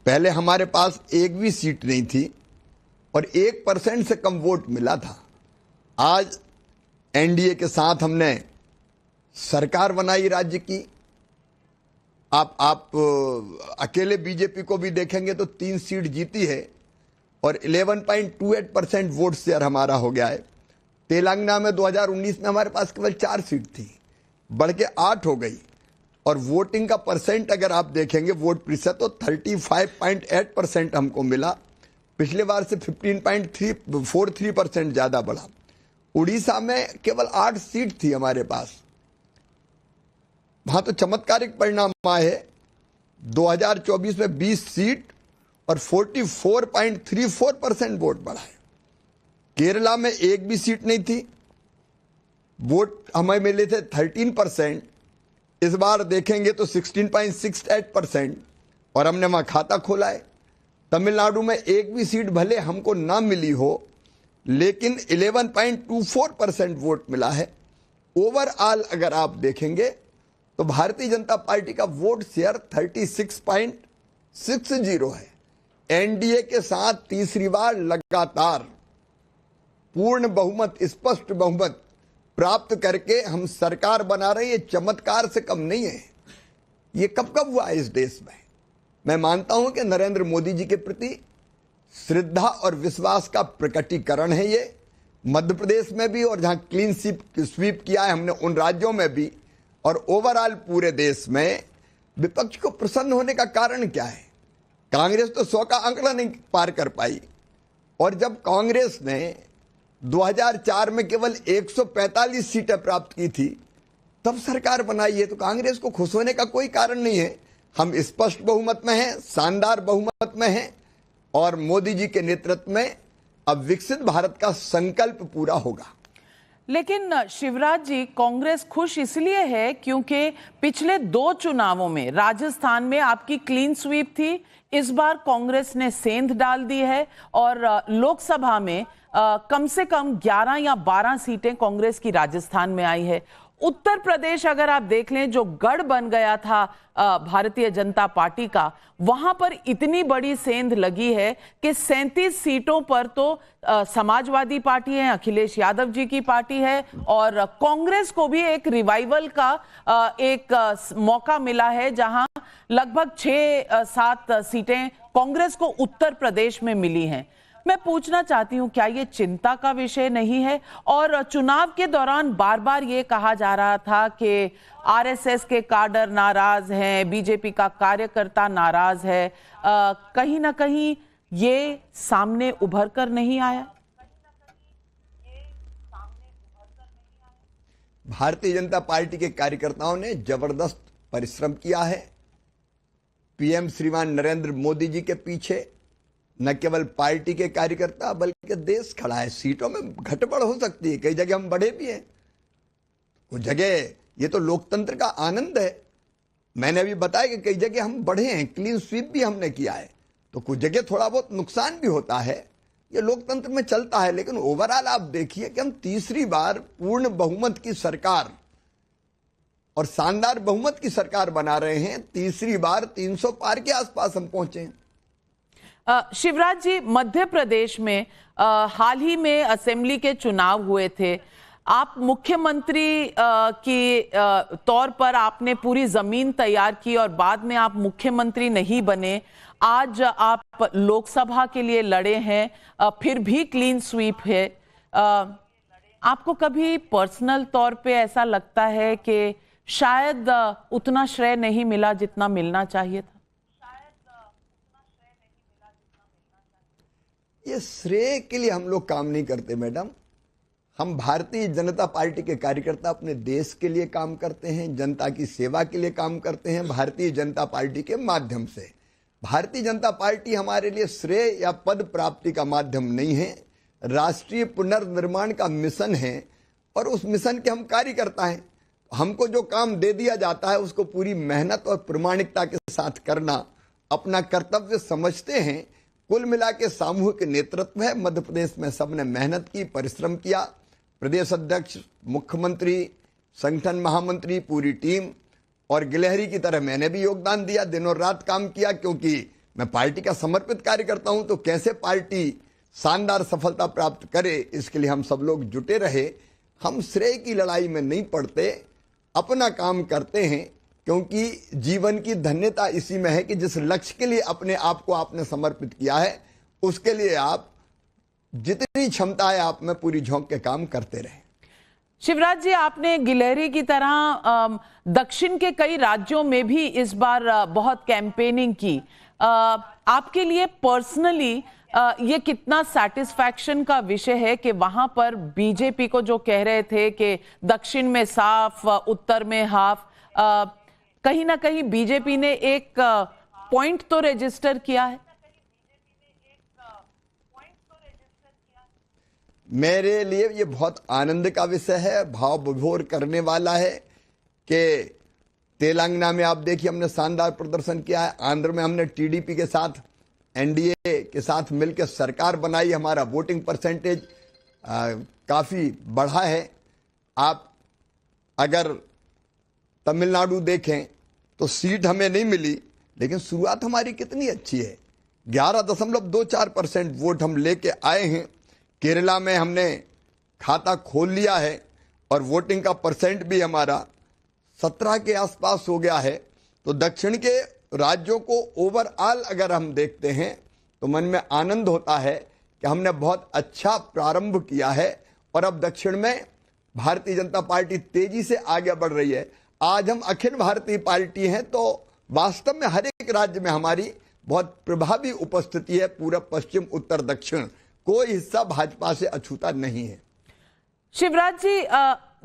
पहले हमारे पास एक भी सीट नहीं थी और 1% से कम वोट मिला था। आज एनडीए के साथ हमने सरकार बनाई राज्य की। आप अकेले बीजेपी को भी देखेंगे तो 3 सीट जीती है और 11.28% वोट शेयर हमारा हो गया है। तेलंगाना में 2019 में हमारे पास केवल 4 सीट थी, बढ़ के 8 हो गई। और वोटिंग का परसेंट अगर आप देखेंगे, वोट प्रतिशत, तो 35.8% हमको मिला। पिछले बार से 15.43% ज्यादा बढ़ा। उड़ीसा में केवल 8 सीट थी हमारे पास, वहां तो चमत्कारिक परिणाम आए हैं। 2024 में 20 सीट और 44.34% वोट बढ़ा है। केरला में एक भी सीट नहीं थी, वोट हमें मिले थे 13%। इस बार देखेंगे तो 16.68% और हमने वहां खाता खोला है। तमिलनाडु में एक भी सीट भले हमको ना मिली हो, लेकिन 11.24% वोट मिला है। ओवरऑल अगर आप देखेंगे तो भारतीय जनता पार्टी का वोट शेयर 36.60 है। एनडीए के साथ तीसरी बार लगातार पूर्ण बहुमत, स्पष्ट बहुमत प्राप्त करके हम सरकार बना रहे हैं। ये चमत्कार से कम नहीं है। ये कब कब हुआ है इस देश में। मैं मानता हूं कि नरेंद्र मोदी जी के प्रति श्रद्धा और विश्वास का प्रकटीकरण है ये। मध्य प्रदेश में भी और जहां क्लीन स्वीप किया है हमने, उन राज्यों में भी, और ओवरऑल पूरे देश में विपक्ष को प्रसन्न होने का कारण क्या है? कांग्रेस तो 100 का आंकड़ा नहीं पार कर पाई, और जब कांग्रेस ने 2004 में केवल 145 सीटें प्राप्त की थी तब सरकार बनाई है। तो कांग्रेस को खुश होने का कोई कारण नहीं है। हम स्पष्ट बहुमत में हैं, शानदार बहुमत में हैं, और मोदी जी के नेतृत्व में अब विकसित भारत का संकल्प पूरा होगा। लेकिन शिवराज जी, कांग्रेस खुश इसलिए है क्योंकि पिछले 2 चुनावों में राजस्थान में आपकी क्लीन स्वीप थी, इस बार कांग्रेस ने सेंध डाल दी है और लोकसभा में कम से कम 11 या 12 सीटें कांग्रेस की राजस्थान में आई है। उत्तर प्रदेश अगर आप देख लें, जो गढ़ बन गया था भारतीय जनता पार्टी का, वहां पर इतनी बड़ी सेंध लगी है कि 37 सीटों पर तो समाजवादी पार्टी है, अखिलेश यादव जी की पार्टी है, और कांग्रेस को भी एक रिवाइवल का एक मौका मिला है, जहां लगभग 6-7 सीटें कांग्रेस को उत्तर प्रदेश में मिली हैं। मैं पूछना चाहती हूं, क्या ये चिंता का विषय नहीं है? और चुनाव के दौरान बार बार ये कहा जा रहा था कि आरएसएस के काडर नाराज हैं, बीजेपी का कार्यकर्ता नाराज है, कहीं ना कहीं ये सामने उभर कर नहीं आया? भारतीय जनता पार्टी के कार्यकर्ताओं ने जबरदस्त परिश्रम किया है। पीएम श्रीमान नरेंद्र मोदी जी के पीछे न केवल पार्टी के कार्यकर्ता बल्कि देश खड़ा है। सीटों में घटबड़ हो सकती है, कई जगह हम बढ़े भी हैं, कुछ जगह, ये तो लोकतंत्र का आनंद है। मैंने अभी बताया कि कई जगह हम बढ़े हैं, क्लीन स्वीप भी हमने किया है, तो कुछ जगह थोड़ा बहुत नुकसान भी होता है, ये लोकतंत्र में चलता है। लेकिन ओवरऑल आप देखिए कि हम तीसरी बार पूर्ण बहुमत की सरकार और शानदार बहुमत की सरकार बना रहे हैं। तीसरी बार 300 पार के आसपास हम पहुंचे हैं। शिवराज जी, मध्य प्रदेश में हाल ही में असेंबली के चुनाव हुए थे। आप मुख्यमंत्री की तौर पर आपने पूरी जमीन तैयार की और बाद में आप मुख्यमंत्री नहीं बने। आज आप लोकसभा के लिए लड़े हैं, फिर भी क्लीन स्वीप है। आपको कभी पर्सनल तौर पे ऐसा लगता है कि शायद उतना श्रेय नहीं मिला जितना मिलना चाहिए था? ये श्रेय के लिए हम लोग काम नहीं करते मैडम। हम भारतीय जनता पार्टी के कार्यकर्ता अपने देश के लिए काम करते हैं, जनता की सेवा के लिए काम करते हैं भारतीय जनता पार्टी के माध्यम से। भारतीय जनता पार्टी हमारे लिए श्रेय या पद प्राप्ति का माध्यम नहीं है, राष्ट्रीय पुनर्निर्माण का मिशन है और उस मिशन के हम कार्यकर्ता हैं। हमको जो काम दे दिया जाता है उसको पूरी मेहनत और प्रामाणिकता के साथ करना अपना कर्तव्य समझते हैं। कुल मिला के सामूहिक नेतृत्व है। मध्य प्रदेश में सबने मेहनत की, परिश्रम किया। प्रदेश अध्यक्ष, मुख्यमंत्री, संगठन महामंत्री, पूरी टीम, और गिलहरी की तरह मैंने भी योगदान दिया, दिनों रात काम किया, क्योंकि मैं पार्टी का समर्पित कार्यकर्ता हूं, तो कैसे पार्टी शानदार सफलता प्राप्त करे, इसके लिए हम सब लोग जुटे रहे। हम श्रेय की लड़ाई में नहीं पड़ते, अपना काम करते हैं, क्योंकि जीवन की धन्यता इसी में है कि जिस लक्ष्य के लिए अपने आप को आपने समर्पित किया है, उसके लिए आप जितनी क्षमता है आप में पूरी झोंक के काम करते रहे। शिवराज जी, आपने गिलहरी की तरह दक्षिण के कई राज्यों में भी इस बार बहुत कैंपेनिंग की। आपके लिए पर्सनली ये कितना सेटिस्फैक्शन का विषय है कि वहां पर बीजेपी को जो कह रहे थे कि दक्षिण में साफ, उत्तर में हाफ, कहीं ना कहीं बीजेपी ने एक पॉइंट तो रजिस्टर किया है? मेरे लिए ये बहुत आनंद का विषय है, भाव विभोर करने वाला है कि तेलंगाना में आप देखिए हमने शानदार प्रदर्शन किया है, आंध्र में हमने टीडीपी के साथ, एनडीए के साथ मिलकर सरकार बनाई, हमारा वोटिंग परसेंटेज काफी बढ़ा है। आप अगर तमिलनाडु देखें तो सीट हमें नहीं मिली, लेकिन शुरुआत हमारी कितनी अच्छी है, 11.24% वोट हम लेके आए हैं। केरला में हमने खाता खोल लिया है और वोटिंग का परसेंट भी हमारा 17 के आसपास हो गया है। तो दक्षिण के राज्यों को ओवरऑल अगर हम देखते हैं तो मन में आनंद होता है कि हमने बहुत अच्छा प्रारंभ किया है और अब दक्षिण में भारतीय जनता पार्टी तेजी से आगे बढ़ रही है। आज हम अखिल भारतीय पार्टी हैं, तो वास्तव में हर एक राज्य में हमारी बहुत प्रभावी उपस्थिति है। पूरब, पश्चिम, उत्तर, दक्षिण कोई हिस्सा भाजपा से अछूता नहीं है। शिवराज जी,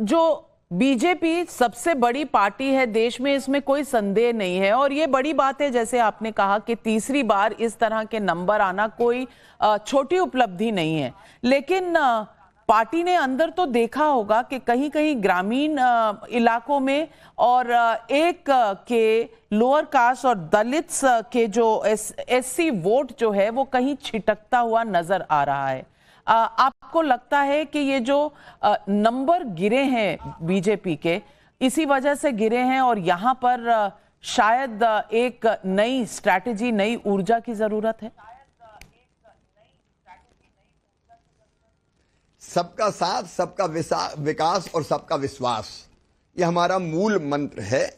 जो बीजेपी सबसे बड़ी पार्टी है देश में, इसमें कोई संदेह नहीं है, और ये बड़ी बात है, जैसे आपने कहा कि तीसरी बार इस तरह के नंबर आना कोई छोटी उपलब्धि नहीं है। लेकिन पार्टी ने अंदर तो देखा होगा कि कहीं कहीं ग्रामीण इलाकों में और एक के लोअर कास्ट और दलित्स के जो एससी वोट जो है वो कहीं छिटकता हुआ नजर आ रहा है। आपको लगता है कि ये जो नंबर गिरे हैं बीजेपी के, इसी वजह से गिरे हैं और यहाँ पर शायद एक नई स्ट्रैटेजी, नई ऊर्जा की जरूरत है? सबका साथ, सबका विकास और सबका विश्वास, ये हमारा मूल मंत्र है।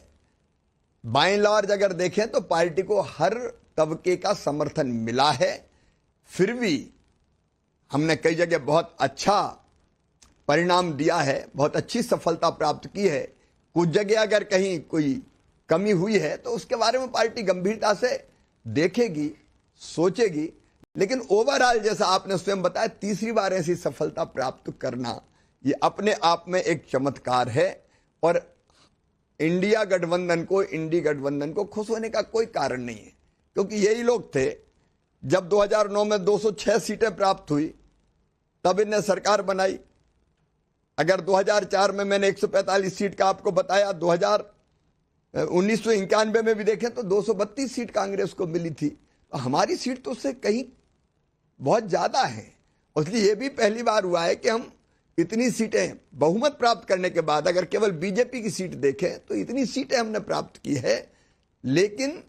बाय लार्ज अगर देखें तो पार्टी को हर तबके का समर्थन मिला है, फिर भी हमने कई जगह बहुत अच्छा परिणाम दिया है, बहुत अच्छी सफलता प्राप्त की है। कुछ जगह अगर कहीं कोई कमी हुई है तो उसके बारे में पार्टी गंभीरता से देखेगी, सोचेगी। लेकिन ओवरऑल जैसा आपने स्वयं बताया, तीसरी बार ऐसी सफलता प्राप्त करना ये अपने आप में एक चमत्कार है और इंडिया गठबंधन को, इंडी गठबंधन को खुश होने का कोई कारण नहीं है, क्योंकि यही लोग थे जब 2009 में 206 सीटें प्राप्त हुई तब इन्हें सरकार बनाई। अगर 2004 में मैंने 145 सीट का आपको बताया, 1991 में भी देखें तो 232 सीट कांग्रेस को मिली थी। तो हमारी सीट तो उससे कहीं बहुत ज्यादा है। इसलिए ये भी पहली बार हुआ है कि हम इतनी सीटें बहुमत प्राप्त करने के बाद, अगर केवल बीजेपी की सीट देखें तो इतनी सीटें हमने प्राप्त की है। लेकिन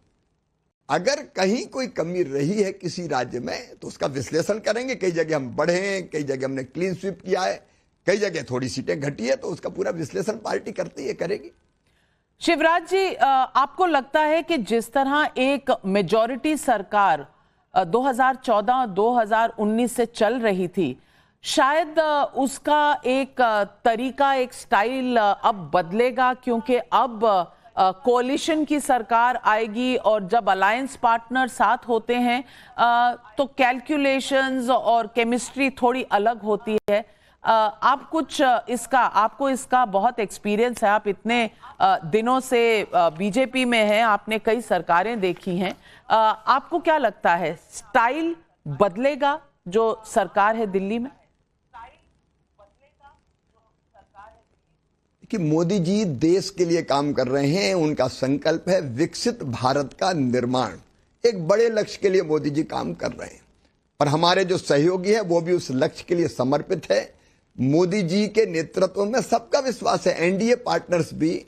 अगर कहीं कोई कमी रही है किसी राज्य में तो उसका विश्लेषण करेंगे। कई जगह हम बढ़े हैं, कई जगह हमने क्लीन स्वीप किया है, कई जगह थोड़ी सीटें घटी है, तो उसका पूरा विश्लेषण पार्टी करती है, करेगी। शिवराज जी, आपको लगता है कि जिस तरह एक मेजॉरिटी सरकार 2014-2019 से चल रही थी, शायद उसका एक तरीका, एक स्टाइल अब बदलेगा, क्योंकि अब कोalition की सरकार आएगी और जब अलायंस पार्टनर साथ होते हैं तो कैलकुलेशंस और केमिस्ट्री थोड़ी अलग होती है। आपको इसका बहुत एक्सपीरियंस है, आप इतने दिनों से बीजेपी में हैं, आपने कई सरकारें देखी हैं। आपको क्या लगता है, स्टाइल बदलेगा जो सरकार है दिल्ली में? कि मोदी जी देश के लिए काम कर रहे हैं, उनका संकल्प है विकसित भारत का निर्माण। एक बड़े लक्ष्य के लिए मोदी जी काम कर रहे हैं और हमारे जो सहयोगी हैं वो भी उस लक्ष्य के लिए समर्पित है। मोदी जी के नेतृत्व में सबका विश्वास है, एनडीए पार्टनर्स भी,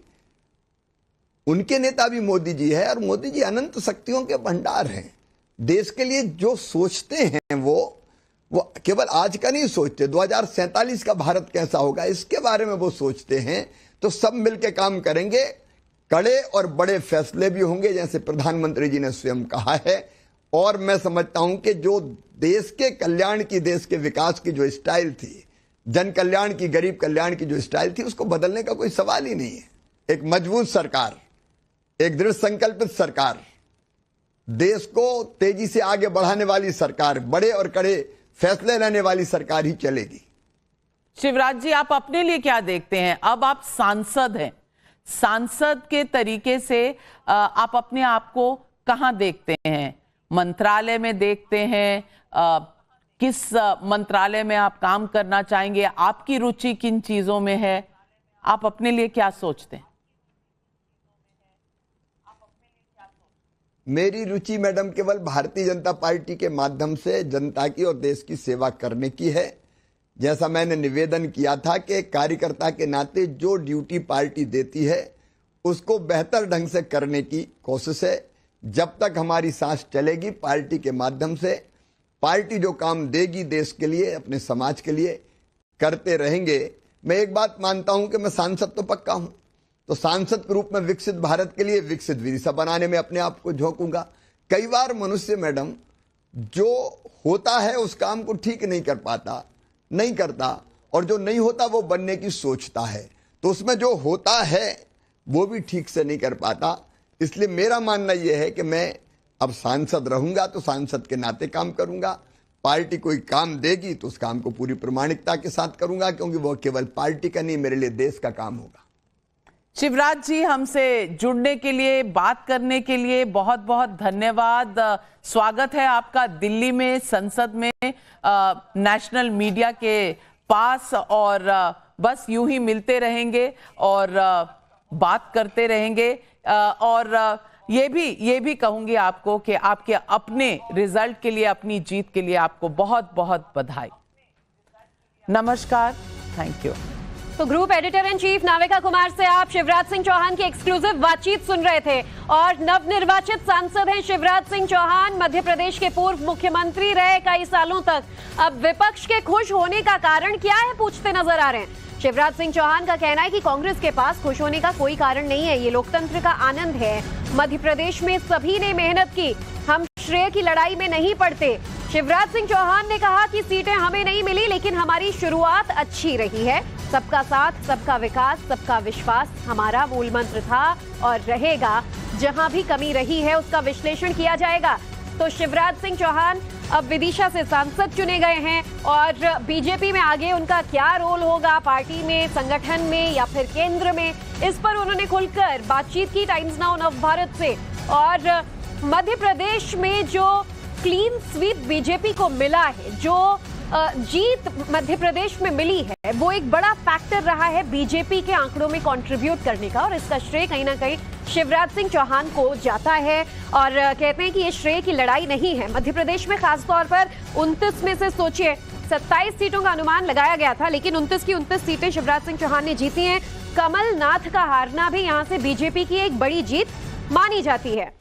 उनके नेता भी मोदी जी है और मोदी जी अनंत शक्तियों के भंडार हैं। देश के लिए जो सोचते हैं वो केवल आज का नहीं सोचते, 2047 का भारत कैसा होगा इसके बारे में वो सोचते हैं। तो सब मिलकर काम करेंगे, कड़े और बड़े फैसले भी होंगे जैसे प्रधानमंत्री जी ने स्वयं कहा है। और मैं समझता हूं कि जो देश के कल्याण की, देश के विकास की जो स्टाइल थी, जन कल्याण की, गरीब कल्याण की जो स्टाइल थी, उसको बदलने का कोई सवाल ही नहीं है। एक मजबूत सरकार, एक दृढ़ संकल्पित सरकार, देश को तेजी से आगे बढ़ाने वाली सरकार, बड़े और कड़े फैसले लेने वाली सरकार ही चलेगी। शिवराज जी, आप अपने लिए क्या देखते हैं? अब आप सांसद हैं, सांसद के तरीके से आप अपने आप को कहां देखते हैं? मंत्रालय में देखते हैं? किस मंत्रालय में आप काम करना चाहेंगे? आपकी रुचि किन चीजों में है? आप अपने लिए क्या सोचते हैं? मेरी रुचि मैडम केवल भारतीय जनता पार्टी के माध्यम से जनता की और देश की सेवा करने की है। जैसा मैंने निवेदन किया था कि कार्यकर्ता के नाते जो ड्यूटी पार्टी देती है उसको बेहतर ढंग से करने की कोशिश है। जब तक हमारी सांस चलेगी, पार्टी के माध्यम से पार्टी जो काम देगी देश के लिए, अपने समाज के लिए, करते रहेंगे। मैं एक बात मानता हूं कि मैं सांसद तो पक्का हूं, तो सांसद के रूप में विकसित भारत के लिए विकसित विदिशा बनाने में अपने आप को झोंकूंगा। कई बार मनुष्य मैडम जो होता है उस काम को ठीक नहीं कर पाता, नहीं करता, और जो नहीं होता वो बनने की सोचता है, तो उसमें जो होता है वो भी ठीक से नहीं कर पाता। इसलिए मेरा मानना यह है कि मैं अब सांसद रहूंगा तो सांसद के नाते काम करूंगा। पार्टी कोई काम देगी तो उस काम को पूरी प्रामाणिकता के साथ करूंगा, क्योंकि वो केवल पार्टी का नहीं, मेरे लिए देश का काम होगा। शिवराज जी, हमसे जुड़ने के लिए, बात करने के लिए बहुत बहुत धन्यवाद। स्वागत है आपका दिल्ली में, संसद में, नेशनल मीडिया के पास, और बस यूं ही मिलते रहेंगे और बात करते रहेंगे। और ये भी कहूंगी आपको कि आपके अपने रिजल्ट के लिए, अपनी जीत के लिए आपको बहुत बहुत बधाई। नमस्कार, थैंक यू। तो group editor in chief Navika Kumar से आप शिवराज सिंह चौहान की एक्सक्लूसिव बातचीत सुन रहे थे। और नवनिर्वाचित सांसद हैं शिवराज सिंह चौहान, मध्य प्रदेश के पूर्व मुख्यमंत्री रहे कई सालों तक। अब विपक्ष के खुश होने का कारण क्या है, पूछते नजर आ रहे हैं। शिवराज सिंह चौहान का कहना है कि कांग्रेस के पास खुश होने का कोई कारण नहीं है, ये लोकतंत्र का आनंद है। मध्य प्रदेश में सभी ने मेहनत की, हम श्रेय की लड़ाई में नहीं पड़ते। शिवराज सिंह चौहान ने कहा कि सीटें हमें नहीं मिली, लेकिन हमारी शुरुआत अच्छी रही है। सबका साथ, सबका विकास, सबका विश्वास हमारा मूल मंत्र था और रहेगा। जहां भी कमी रही है उसका विश्लेषण किया जाएगा। तो शिवराज सिंह चौहान अब विदिशा से सांसद चुने गए हैं, और बीजेपी में आगे उनका क्या रोल होगा, पार्टी में, संगठन में या फिर केंद्र में, इस पर उन्होंने खुलकर बातचीत की टाइम्स नाउ नवभारत से। और मध्य प्रदेश में जो क्लीन स्वीप बीजेपी को मिला है, जो जीत मध्य प्रदेश में मिली है, वो एक बड़ा फैक्टर रहा है बीजेपी के आंकड़ों में कंट्रीब्यूट करने का, और इसका श्रेय कहीं ना कहीं शिवराज सिंह चौहान को जाता है। और कहते हैं कि ये श्रेय की लड़ाई नहीं है। मध्य प्रदेश में खासतौर पर 29 में से सोचिए 27 सीटों का अनुमान लगाया गया था, लेकिन 29 की 29 सीटें शिवराज सिंह चौहान ने जीती हैं। कमलनाथ का हारना भी यहां से बीजेपी की एक बड़ी जीत मानी जाती है।